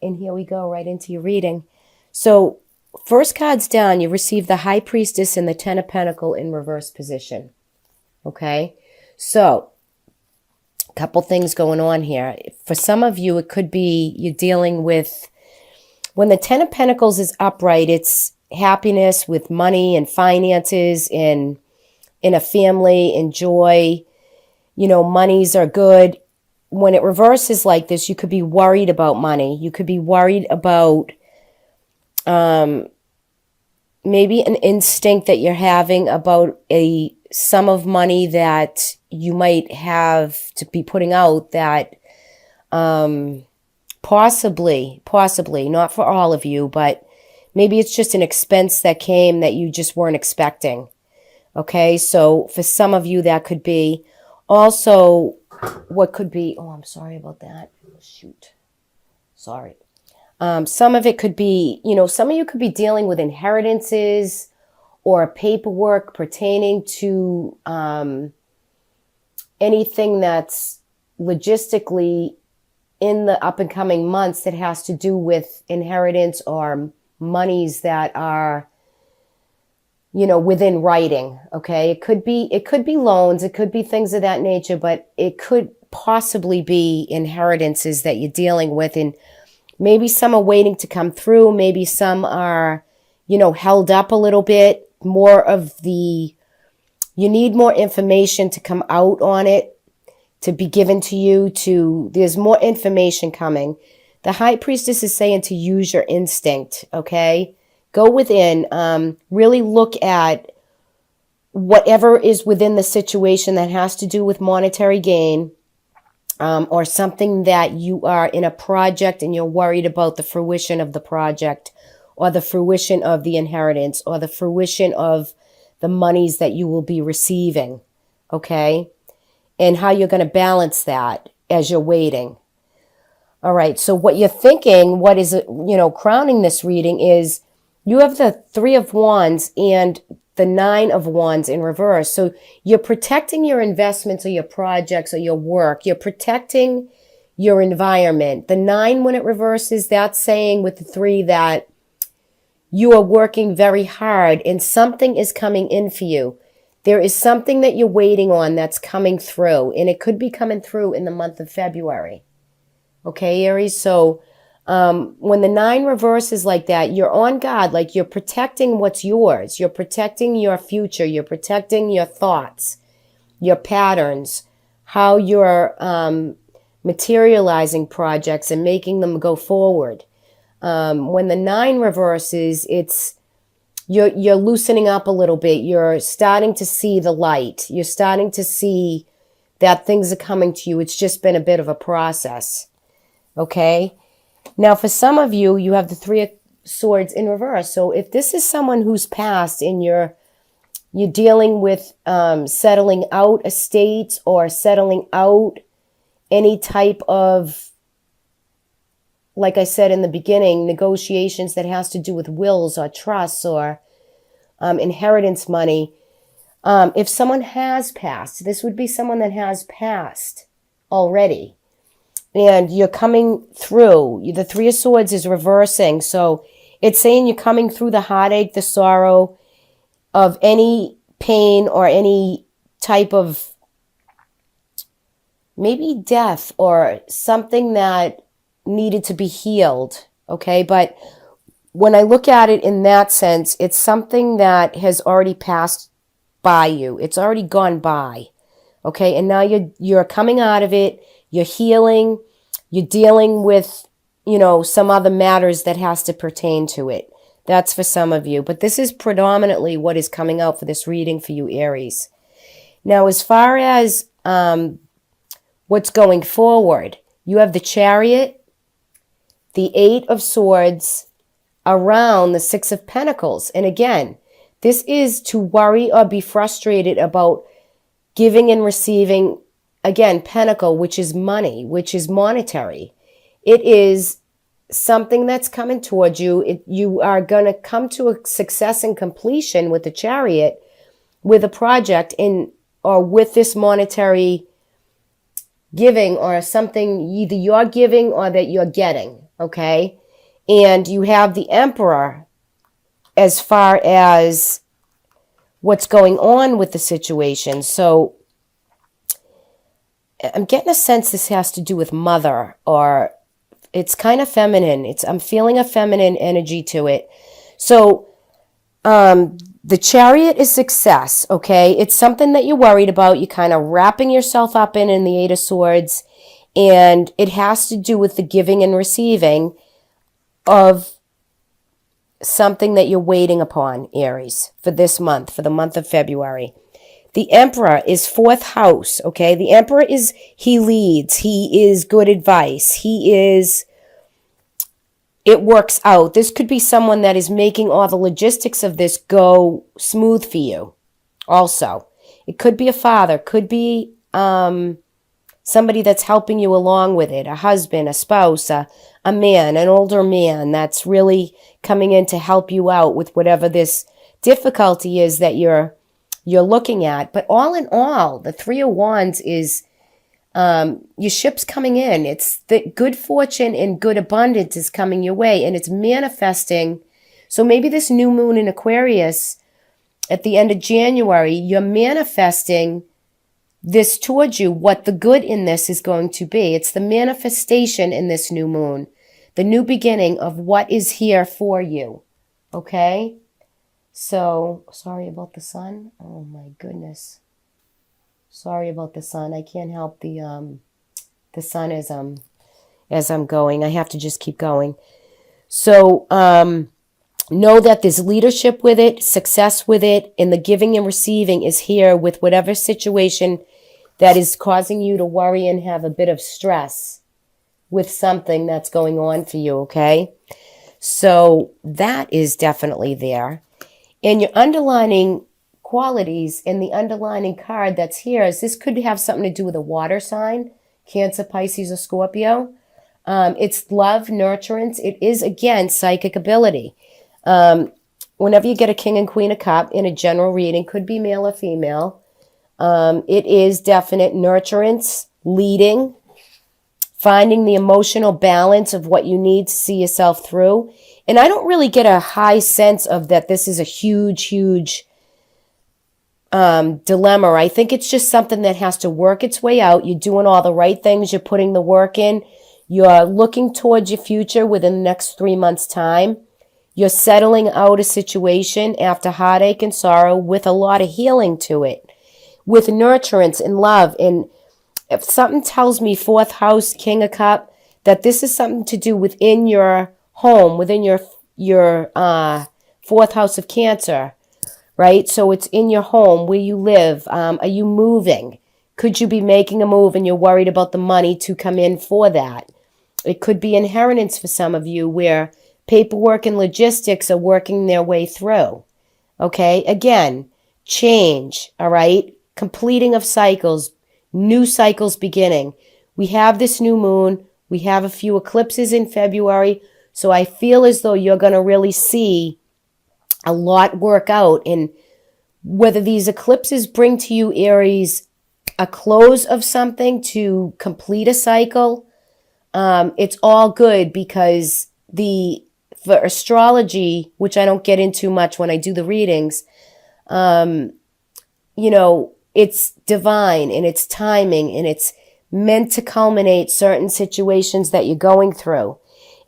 And here we go, right into your reading. So, first card's down, you receive the High Priestess and the Ten of Pentacles in reverse position. Okay? So, a couple things going on here. For some of you, it could be you're dealing with, when the Ten of Pentacles is upright, it's happiness with money and finances in a family and joy. You know, monies are good. When it reverses like this, you could be worried about money. You could be worried about maybe an instinct that you're having about a sum of money that you might have to be putting out that possibly, not for all of you, but maybe it's just an expense that came that you just weren't expecting. Okay, so for some of you that could be. Also, what could be, oh, I'm sorry about that. Shoot. Sorry. Some of it could be, you know, some of you could be dealing with inheritances or paperwork pertaining to anything that's logistically in the up and coming months that has to do with inheritance or monies that are, you know, within writing. Okay. It could be loans. It could be things of that nature, but it could possibly be inheritances that you're dealing with. And maybe some are waiting to come through. Maybe some are, you know, held up a little bit. You need more information to come out on it, to be given to you, there's more information coming. The High Priestess is saying to use your instinct, okay? Go within, really look at whatever is within the situation that has to do with monetary gain, or something that you are in a project and you're worried about the fruition of the project, or the fruition of the inheritance, or the fruition of the monies that you will be receiving, okay? And how you're going to balance that as you're waiting. All right, so what you're thinking, what is, you know, crowning this reading is you have the Three of Wands and the Nine of Wands in reverse. So you're protecting your investments or your projects or your work. You're protecting your environment. The Nine, when it reverses, that's saying with the Three that you are working very hard and something is coming in for you. There is something that you're waiting on that's coming through, and it could be coming through in the month of February. Okay, Aries? So when the Nine reverses like that, you're on guard, like you're protecting what's yours. You're protecting your future. You're protecting your thoughts, your patterns, how you're materializing projects and making them go forward. When the Nine reverses, you're loosening up a little bit. You're starting to see the light. You're starting to see that things are coming to you. It's just been a bit of a process. Okay? Now, for some of you, you have the Three of Swords in reverse. So if this is someone who's passed and you're dealing with settling out estates or settling out any type of, like I said in the beginning, negotiations that has to do with wills or trusts or inheritance money. If someone has passed, this would be someone that has passed already. And you're coming through. The Three of Swords is reversing. So it's saying you're coming through the heartache, the sorrow of any pain or any type of maybe death or something that needed to be healed. Okay, but when I look at it in that sense, it's something that has already passed by you. It's already gone by. Okay, and now you're coming out of it. You're healing. You're dealing with, you know, some other matters that has to pertain to it. That's for some of you. But this is predominantly what is coming out for this reading for you, Aries. Now, as far as what's going forward, you have the Chariot, the Eight of Swords, around the Six of Pentacles. And again, this is to worry or be frustrated about giving and receiving. Again, Pentacle, which is money, which is monetary. It is something that's coming towards you. You are going to come to a success and completion with the Chariot, with a project or with this monetary giving or something either you're giving or that you're getting. okay? And you have the Emperor as far as what's going on with the situation. So I'm getting a sense this has to do with mother, or it's kind of feminine. I'm feeling a feminine energy to it. So the Chariot is success, okay? It's something that you're worried about. You're kind of wrapping yourself up in the Eight of Swords, and it has to do with the giving and receiving of something that you're waiting upon, Aries, for this month, for the month of February. The Emperor is fourth house, okay? The Emperor he leads. He is good advice. It works out. This could be someone that is making all the logistics of this go smooth for you also. It could be a father, could be somebody that's helping you along with it, a husband, a spouse, a man, an older man that's really coming in to help you out with whatever this difficulty is that you're looking at. But all in all, the Three of Wands is your ship's coming in. It's the good fortune and good abundance is coming your way, and it's manifesting. So maybe this new moon in Aquarius at the end of January, you're manifesting this towards you, what the good in this is going to be. It's the manifestation in this new moon, the new beginning of what is here for you. Okay? So, sorry about the sun. Oh my goodness. Sorry about the sun. I can't help the sun as I'm going. I have to just keep going. So know that there's leadership with it, success with it, and the giving and receiving is here with whatever situation that is causing you to worry and have a bit of stress with something that's going on for you, okay? So that is definitely there. And your underlining qualities in the underlining card that's here is this could have something to do with a water sign, Cancer, Pisces, or Scorpio. It's love, nurturance. It is, again, psychic ability. Whenever you get a King and Queen of Cup in a general reading, could be male or female, it is definite nurturance, leading, finding the emotional balance of what you need to see yourself through. And I don't really get a high sense of that this is a huge dilemma. I think it's just something that has to work its way out. You're doing all the right things. You're putting the work in. You're looking towards your future within the next 3 months' time. You're settling out a situation after heartache and sorrow with a lot of healing to it, with nurturance and love. And if something tells me fourth house, King of Cup, that this is something to do within your home, within your fourth house of Cancer, right? So it's in your home where you live. Are you moving? Could you be making a move and you're worried about the money to come in for that? It could be inheritance for some of you where paperwork and logistics are working their way through. Okay? Again, change, all right? Completing of cycles, new cycles beginning. We have this new moon. We have a few eclipses in February. So I feel as though you're going to really see a lot work out. And whether these eclipses bring to you, Aries, a close of something to complete a cycle, it's all good because for astrology, which I don't get into much when I do the readings, it's divine and it's timing and it's meant to culminate certain situations that you're going through.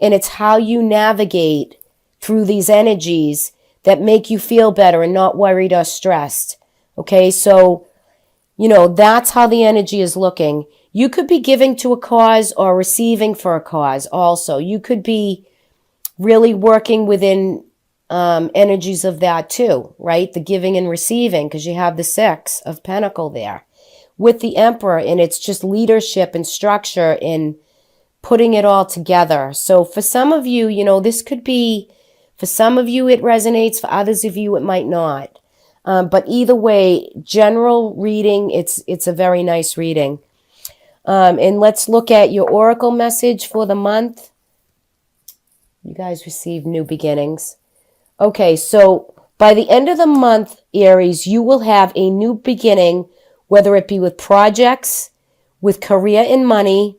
And it's how you navigate through these energies that make you feel better and not worried or stressed. Okay, so, that's how the energy is looking. You could be giving to a cause or receiving for a cause also. You could be really working within energies of that too, right? The giving and receiving, because you have the Six of Pentacles there with the Emperor, and it's just leadership and structure in putting it all together. So for some of you, this could be, for some of you it resonates, for others of you it might not. But either way, general reading, it's a very nice reading. And let's look at your oracle message for the month. You guys receive new beginnings. Okay, so by the end of the month, Aries, you will have a new beginning, whether it be with projects, with career and money,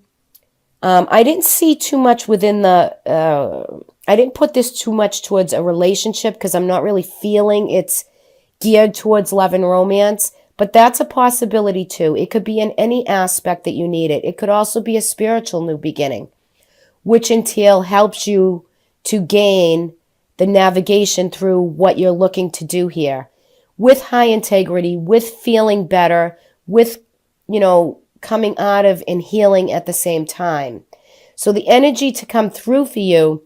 I didn't see too much within I didn't put this too much towards a relationship because I'm not really feeling it's geared towards love and romance, but that's a possibility too. It could be in any aspect that you need it. It could also be a spiritual new beginning, which entail helps you to gain the navigation through what you're looking to do here with high integrity, with feeling better, with, coming out of and healing at the same time. So the energy to come through for you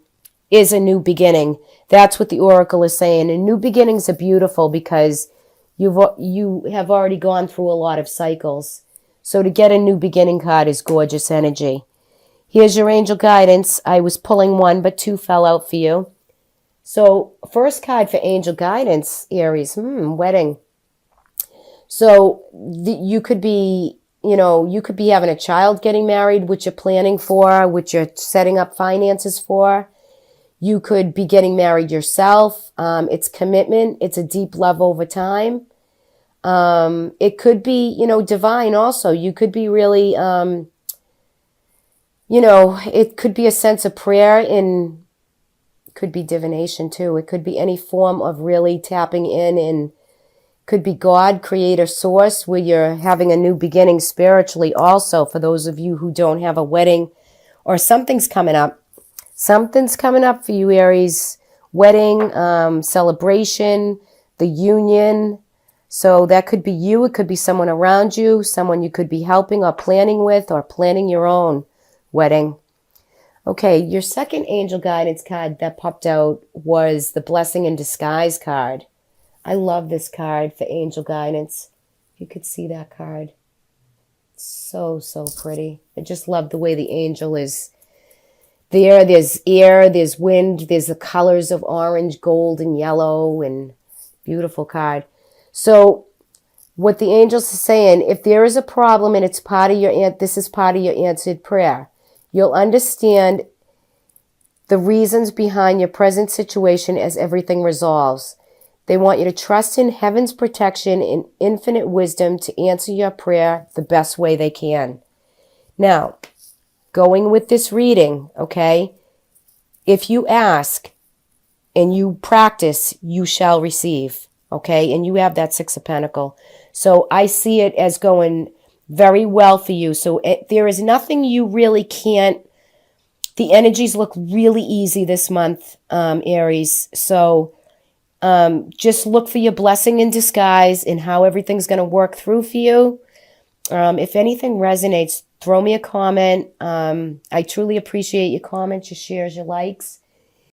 is a new beginning. That's what the oracle is saying. And new beginnings are beautiful because you have already gone through a lot of cycles. So to get a new beginning card is gorgeous energy. Here's your angel guidance. I was pulling one, but two fell out for you. So first card for angel guidance, Aries, wedding. So you could be, you could be having a child getting married, which you're planning for, which you're setting up finances for. You could be getting married yourself. It's commitment. It's a deep love over time. It could be, divine also. You could be really, it could be a sense of prayer and could be divination too. It could be any form of really tapping in, and could be God, creator, source, where you're having a new beginning spiritually also for those of you who don't have a wedding or something's coming up. Something's coming up for you, Aries. Wedding, celebration, the union. So that could be you. It could be someone around you, someone you could be helping or planning with or planning your own wedding. Okay, your second angel guidance card that popped out was the Blessing in Disguise card. I love this card for angel guidance. You could see that card. So, so pretty. I just love the way the angel is there. There's air, there's wind, there's the colors of orange, gold, and yellow, and beautiful card. So what the angels are saying, if there is a problem and it's part of this is part of your answered prayer, you'll understand the reasons behind your present situation as everything resolves. They want you to trust in heaven's protection and infinite wisdom to answer your prayer the best way they can. Now, going with this reading, okay, if you ask and you practice, you shall receive, okay, and you have that Six of Pentacles. So I see it as going very well for you. So there is nothing you really can't. The energies look really easy this month, Aries. So just look for your blessing in disguise and how everything's going to work through for you. If anything resonates, throw me a comment. I truly appreciate your comments, your shares, your likes.